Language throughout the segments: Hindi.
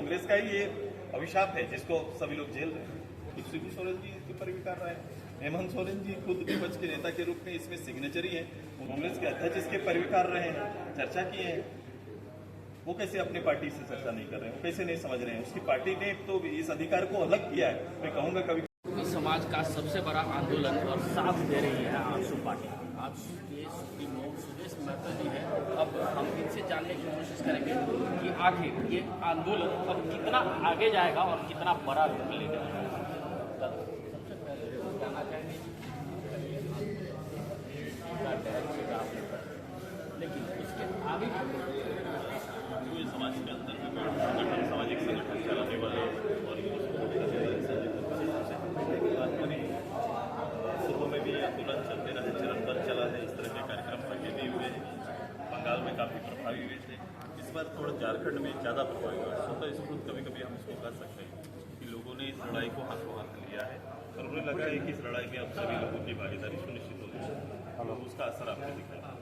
कांग्रेस का ही ये अभिशाप है जिसको सभी लोग झेल रहे हैं। शिबू सोरेन जी इसके ऊपर भी कर रहे हैं, हेमंत सोरेन जी खुद विपक्ष के नेता के रूप में इसमें सिग्नेचरी है, कांग्रेस के अध्यक्ष इसके पर भी कर रहे हैं, चर्चा किए हैं। वो कैसे अपनी पार्टी से चर्चा नहीं कर रहे हैं, वो कैसे नहीं समझ रहे हैं? उसकी पार्टी ने तो इस अधिकार को अलग किया है। मैं कहूँगा कभी समाज का सबसे बड़ा आंदोलन और साथ दे रही है आजसू पार्टी। आजसू के सुप्रीमो सुदेश महतो जी है। अब हम इनसे जानने की कोशिश करेंगे कि आखिर ये आंदोलन अब कितना आगे जाएगा और कितना बड़ा रूप लेगा। सबसे पहले जानना चाहेंगे लेकिन इसके आगे समाज के अंदर सामाजिक संगठन चलाने वाले और शुरू में भी आंदोलन चलते रहे, चरणबद्ध चला है, इस तरह के कार्यक्रम आगे भी हुए हैं। बंगाल में काफ़ी प्रभावी हुए थे, इस बार थोड़ा झारखंड में ज़्यादा प्रभावी हुआ। स्वतः स्फूर्त कभी कभी हम इसको कह सकते हैं कि लोगों ने इस लड़ाई को हाथों हाथ लिया है और उन्हें लगा है कि इस लड़ाई में अब सभी लोगों की भागीदारी सुनिश्चित हो गई और उसका असर आपने दिखाया।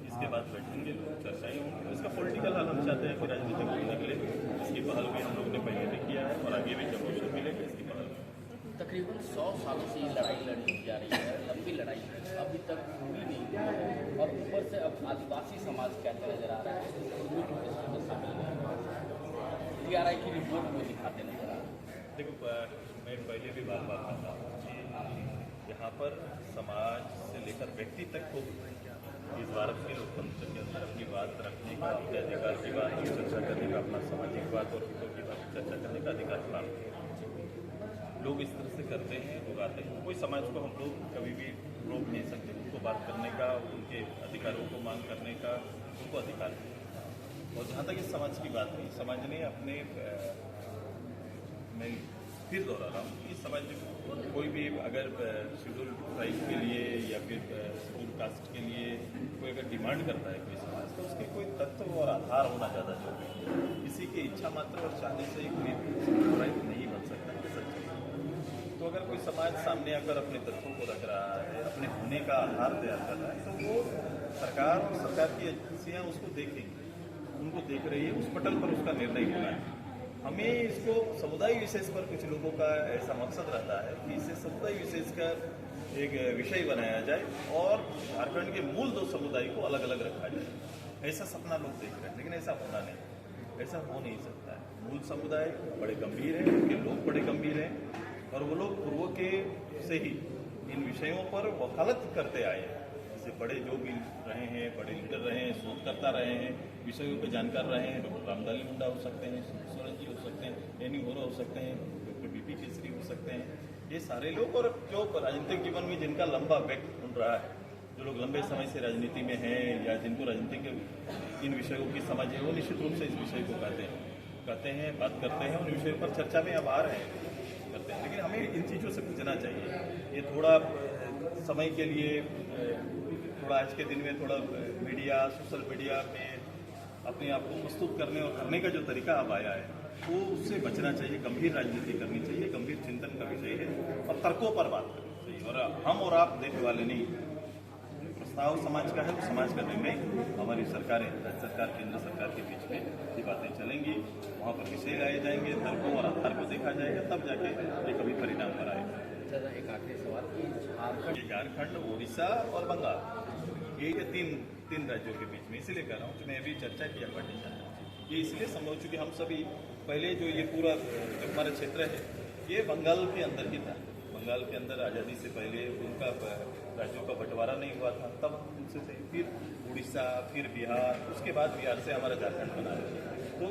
इसके बाद बैठेंगे लोग, चर्चाएँ होंगी। इसका पॉलिटिकल हल हम चाहते हैं कि राजनीतिक होने के लिए इसकी पहल भी हम लोगों ने पहले भी किया है और आगे भी जब अवसर मिलेगा इसकी पहल। तकरीबन 100 सालों से ये लड़ाई लड़ी जा रही है, लंबी लड़ाई अभी तक पूरी नहीं हुई और ऊपर से अब आदिवासी समाज कैसे नजर आ रहा है इसमें शामिल है। TRI की रिपोर्ट को दिखाते नजर आ रहा है। देखो, मैं पहले भी बार कहता हूँ कि यहाँ पर समाज से लेकर व्यक्ति तक को इस भारत के लोकतंत्र के अंदर अपनी बात रखने का, अपने अधिकार की बात चर्चा करने का, अपना सामाजिक बात और हितों की बात चर्चा करने का अधिकार प्राप्त है। लोग इस तरह से करते हैं, लोग आते हैं। कोई समाज को हम लोग कभी भी रोक नहीं सकते, उनको बात करने का, उनके अधिकारों को मांग करने का उनको अधिकार है। और जहाँ तक इस समाज की बात है, समाज ने अपने मैं फिर दोहरा रहा हूँ कि समाज कोई भी अगर शेड्यूल ट्राइब के लिए या फिर शेड्यूल कास्ट के लिए कोई अगर डिमांड करता है कोई समाज, तो उसके कोई तत्व और आधार होना ज़्यादा जरूरी है। किसी की इच्छा मात्र और चाहने से कोई ट्राइब नहीं बन सकता है सच्ची। तो अगर कोई समाज सामने आकर अपने तत्वों को रख रहा है, अपने होने का आधार तैयार कर रहा है, तो वो सरकार की एजेंसियाँ उसको देखेंगी, उनको देख रही है, उस पटल पर उसका निर्णय होना है। हमें इसको समुदाय विशेष पर कुछ लोगों का ऐसा मकसद रहता है कि इसे समुदाय विशेष का एक विषय बनाया जाए और झारखंड के मूल दो समुदाय को अलग अलग रखा जाए। ऐसा सपना लोग देख रहे हैं, लेकिन ऐसा होना नहीं, ऐसा हो नहीं सकता है। मूल समुदाय बड़े गंभीर हैं, उनके लोग बड़े गंभीर हैं और वो लोग पूर्व के से ही इन विषयों पर वकालत करते आए हैं। जैसे बड़े जो भी रहे हैं, बड़े लीडर रहे हैं, शोधकर्ता रहे हैं, विषयों के जानकार रहे हैं। डॉक्टर रामदाली मुंडा हो सकते हैं, सोरेन जी हो सकते हैं, एनी होरा हो सकते हैं, डॉक्टर बीपी केसरी हो सकते हैं। ये सारे लोग और जो राजनीतिक जीवन में जिनका लंबा वक्त ढूंढ रहा है, जो लोग लंबे समय से राजनीति में हैं या जिनको राजनीति के इन विषयों की समझ है, वो निश्चित रूप से इस विषय को कहते हैं, बात करते हैं, उन विषयों पर चर्चा में अब आ रहे हैं, करते हैं। लेकिन हमें इन चीज़ों से बचना चाहिए। ये थोड़ा समय के लिए थोड़ा आज के दिन में थोड़ा मीडिया, सोशल मीडिया में अपने आप को प्रस्तुत करने और करने का जो तरीका अब आया है, वो उससे बचना चाहिए। गंभीर राजनीति करनी चाहिए, गंभीर चिंतन का विषय है और तर्कों पर बात करनी चाहिए। और हम और आप देखने वाले नहीं, प्रस्ताव समाज का है, तो समाज का निर्णय हमारी सरकारें, राज्य सरकार, केंद्र सरकार के बीच में ये बातें चलेंगी। वहाँ पर विषय लाए जाएंगे, तर्कों और आधार को देखा जाएगा, तब जाके ये कभी परिणाम पर आएगा। एक आखिरी सवाल, झारखंड, उड़ीसा और बंगाल, ये तीन राज्यों के बीच में इसलिए कह रहा हूँ कि मैं अभी चर्चा किया पार्टीशन, ये इसलिए संभव चूँकि हम सभी पहले जो ये पूरा जो हमारा क्षेत्र है ये बंगाल के अंदर ही था। बंगाल के अंदर आज़ादी से पहले उनका राज्यों का बंटवारा नहीं हुआ था, तब उनसे थे, फिर उड़ीसा, फिर बिहार, उसके बाद बिहार से हमारा झारखंड बना है। तो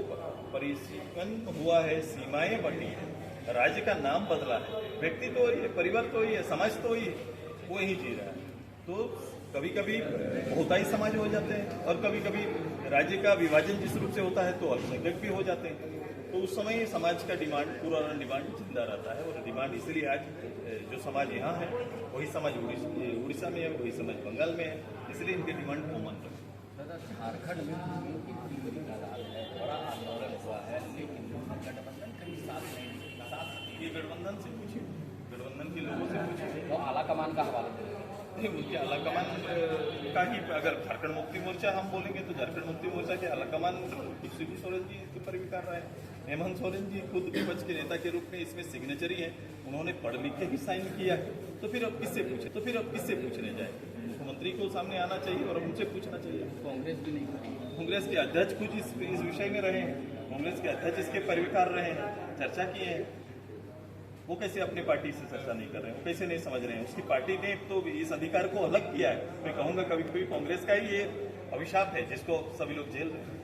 परिवर्तन हुआ है, सीमाएँ बढ़ी हैं, राज्य का नाम बदला है, व्यक्ति तो वही है, परिवार तो वही है, समाज तो वही है, वो ही जी रहा है। तो कभी कभी बहुतायी समाज हो जाते हैं और कभी कभी राज्य का विभाजन जिस रूप से होता है तो अल्पसंख्यक भी हो जाते हैं। तो उस समय समाज का डिमांड, पूरा डिमांड जिंदा रहता है और डिमांड इसलिए आज जो समाज यहाँ है वही समाज उड़ीसा में है, वही समाज बंगाल में है, इसलिए इनके डिमांड कॉमन है। झारखंड में बड़ा आंदोलन हुआ है, लेकिन गठबंधन कहीं साथ नहीं, ये गठबंधन से पूछिए, गठबंधन के लोगों से पूछिए, वो आला कमान का हवाला देंगे। नहीं, उनके आलाकमान का ही अगर झारखंड मुक्ति मोर्चा हम बोलेंगे तो झारखंड मुक्ति मोर्चा के आलाकमान शिबू सोरेन जी के ऊपर भी कर रहे हैं। हेमंत सोरेन जी खुद विपक्ष के नेता के रूप में इसमें सिग्नेचरी है, उन्होंने पढ़ लिख के ही साइन किया है। तो फिर अब किससे पूछने जाए? मुख्यमंत्री को सामने आना चाहिए और उनसे पूछना चाहिए। कांग्रेस भी नहीं करेगी। कांग्रेस के अध्यक्ष कुछ इस विषय में रहे हैं, कांग्रेस के अध्यक्ष इसके परिविकार रहे हैं, चर्चा किए हैं। वो कैसे अपनी पार्टी से चर्चा नहीं कर रहे हैं? वो कैसे नहीं समझ रहे हैं? उसकी पार्टी ने तो इस अधिकार को अलग किया है। मैं कहूंगा कभी कभी कांग्रेस का ही ये अभिशाप है जिसको सभी लोग झेल रहे हैं।